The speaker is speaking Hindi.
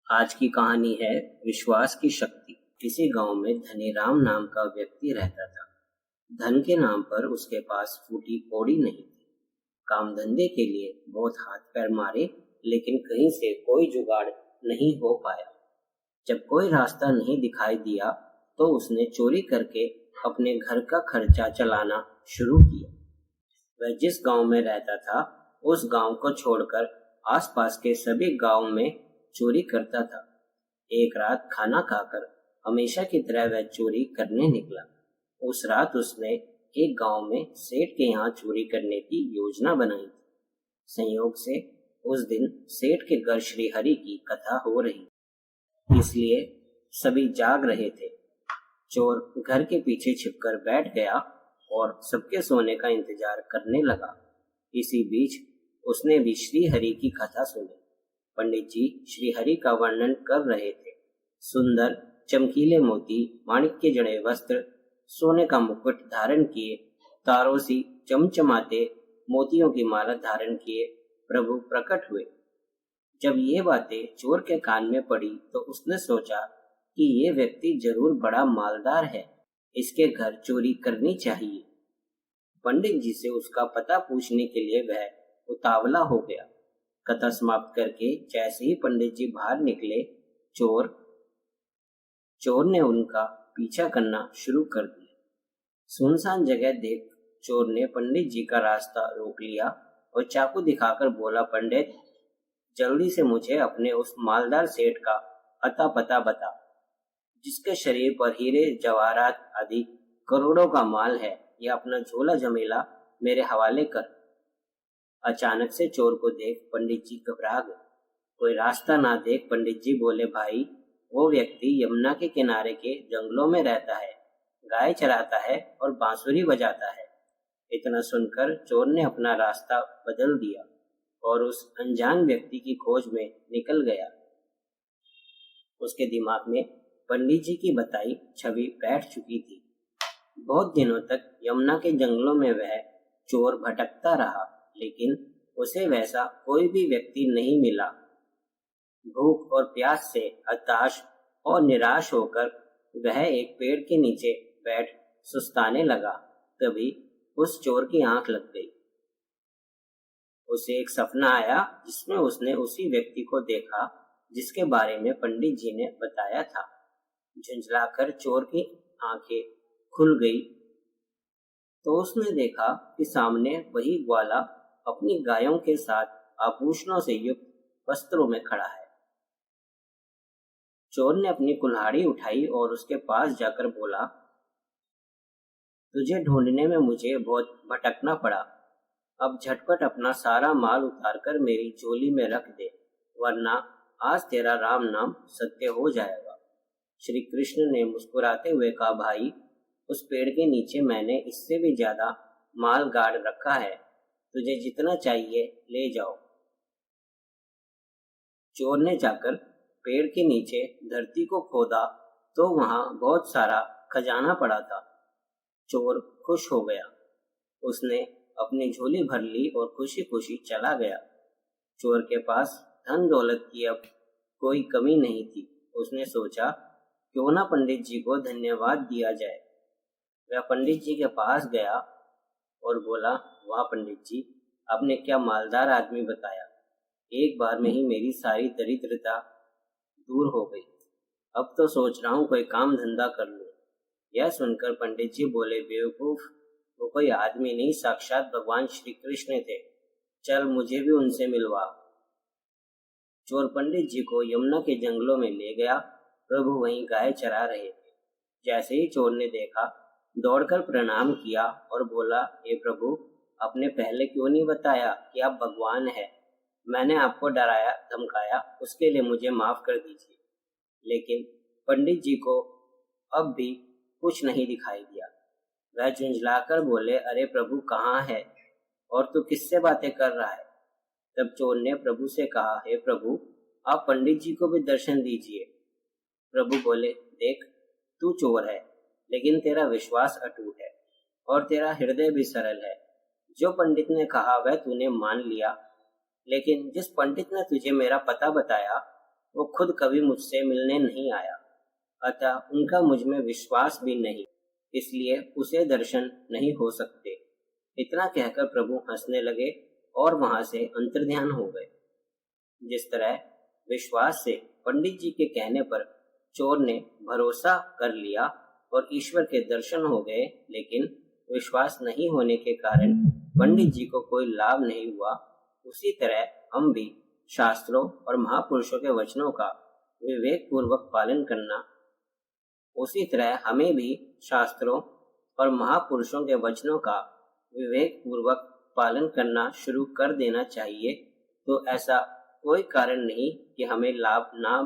आज की कहानी है विश्वास की शक्ति। किसी गांव में धनीराम नाम का व्यक्ति रहता था। धन के नाम पर उसके पास फूटी कौड़ी नहीं थी। काम धंधे के लिए बहुत हाथ पैर मारे, लेकिन कहीं से कोई जुगाड़ नहीं हो पाया। जब कोई रास्ता नहीं दिखाई दिया तो उसने चोरी करके अपने घर का खर्चा चलाना शुरू किया। वह जिस गांव में रहता था उस गांव को छोड़कर आसपास के सभी गांव में चोरी करता था। एक रात खाना खाकर हमेशा की तरह वह चोरी करने निकला। उस रात उसने एक गांव में सेठ के यहाँ चोरी करने की योजना बनाई थी। संयोग से उस दिन सेठ के घर श्री हरि की कथा हो रही, इसलिए सभी जाग रहे थे। चोर घर के पीछे छिपकर बैठ गया और सबके सोने का इंतजार करने लगा। इसी बीच उसने भी श्री हरि की कथा सुनी। पंडित जी श्री हरि का वर्णन कर रहे थे। सुंदर चमकीले मोती, माणिक के जड़े वस्त्र, सोने का मुकुट धारण किए, तारों सी चमचमाते मोतियों की माला धारण किए प्रभु प्रकट हुए। जब ये बातें चोर के कान में पड़ी तो उसने सोचा कि ये व्यक्ति जरूर बड़ा मालदार है, इसके घर चोरी करनी चाहिए। पंडित जी से उसका पता पूछने के लिए वह उतावला हो गया। कथा समाप्त करके जैसे ही पंडित जी बाहर निकले, चोर ने उनका पीछा करना शुरू कर दिया। सुनसान जगह देख चोर ने पंडित जी का रास्ता रोक लिया और चाकू दिखाकर बोला, पंडित, जल्दी से मुझे अपने उस मालदार सेठ का अता पता बता, जिसके शरीर पर हीरे जवाहरात आदि करोड़ों का माल है। यह अपना झोला झमेला मेरे हवाले कर। अचानक से चोर को देख पंडित जी घबरा गए। कोई रास्ता ना देख पंडित जी बोले, भाई, वो व्यक्ति यमुना के किनारे के जंगलों में रहता है, गाय चराता है और बांसुरी बजाता है। इतना सुनकर चोर ने अपना रास्ता बदल दिया और उस अनजान व्यक्ति की खोज में निकल गया। उसके दिमाग में पंडित जी की बताई छवि बैठ चुकी थी। बहुत दिनों तक यमुना के जंगलों में वह चोर भटकता रहा, लेकिन उसे वैसा कोई भी व्यक्ति नहीं मिला। भूख और प्यास से हताश और निराश होकर वह एक पेड़ के नीचे बैठ सुस्ताने लगा। तभी उस चोर की आंख लग गई। उसे एक सपना आया जिसमें उसने उसी व्यक्ति को देखा जिसके बारे में पंडित जी ने बताया था। झुंझलाकर चोर की आंखें खुल गई तो उसने देखा कि सामने वही ग्वाला अपनी गायों के साथ आभूषणों से युक्त वस्त्रों में खड़ा है। चोर ने अपनी कुल्हाड़ी उठाई और उसके पास जाकर बोला, तुझे ढूंढने में मुझे बहुत भटकना पड़ा। अब झटपट अपना सारा माल उतारकर मेरी झोली में रख दे, वरना आज तेरा राम नाम सत्य हो जाएगा। श्री कृष्ण ने मुस्कुराते हुए कहा, भाई, उस पेड़ के नीचे मैंने इससे भी ज्यादा माल गाड़ रखा है, तुझे जितना चाहिए ले जाओ। चोर ने जाकर पेड़ के नीचे धरती को खोदा तो वहां बहुत सारा खजाना पड़ा था। चोर खुश हो गया। उसने अपनी झोली भर ली और खुशी खुशी चला गया। चोर के पास धन दौलत की अब कोई कमी नहीं थी। उसने सोचा, क्यों ना पंडित जी को धन्यवाद दिया जाए। वह पंडित जी के पास गया और बोला, वाह पंडित जी, आपने क्या मालदार आदमी बताया। एक बार में ही मेरी सारी दरिद्रता दूर हो गई। अब तो सोच रहा हूँ कोई काम धंधा कर लूं। यह सुनकर पंडित जी बोले, बेवकूफ, वो कोई आदमी नहीं, साक्षात भगवान श्री कृष्ण थे। चल मुझे भी उनसे मिलवा। चोर पंडित जी को यमुना के जंगलों में ले गया। प्रभु वहीं गाय चरा रहे थे। जैसे ही चोर ने देखा, दौड़कर प्रणाम किया और बोला, हे प्रभु, आपने पहले क्यों नहीं बताया कि आप भगवान हैं। मैंने आपको डराया धमकाया, उसके लिए मुझे माफ कर दीजिए। लेकिन पंडित जी को अब भी कुछ नहीं दिखाई दिया। वह झुंझलाकर बोले, अरे प्रभु, कहाँ है और तू किससे बातें कर रहा है। तब चोर ने प्रभु से कहा, हे प्रभु, आप पंडित जी को भी दर्शन दीजिए। प्रभु बोले, देख, तू चोर है, लेकिन तेरा विश्वास अटूट है और तेरा हृदय भी सरल है। जो पंडित ने कहा वह तूने मान लिया, लेकिन जिस पंडित ने तुझे मेरा पता बताया वो खुद कभी मुझसे मिलने नहीं आया, अतः उनका मुझ में विश्वास भी नहीं, इसलिए उसे दर्शन नहीं हो सकते। इतना कहकर प्रभु हंसने लगे और वहां से अंतर्ध्यान हो गए। जिस तरह विश्वास से पंडित जी के कहने पर चोर ने भरोसा कर लिया और ईश्वर के दर्शन हो गए, लेकिन विश्वास नहीं होने के कारण पंडित जी को कोई लाभ नहीं हुआ, उसी तरह हम भी शास्त्रों और महापुरुषों के वचनों का विवेक पूर्वक पालन करना उसी तरह हमें भी शास्त्रों और महापुरुषों के वचनों का विवेक पूर्वक पालन करना शुरू कर देना चाहिए। तो ऐसा कोई कारण नहीं कि हमें लाभ ना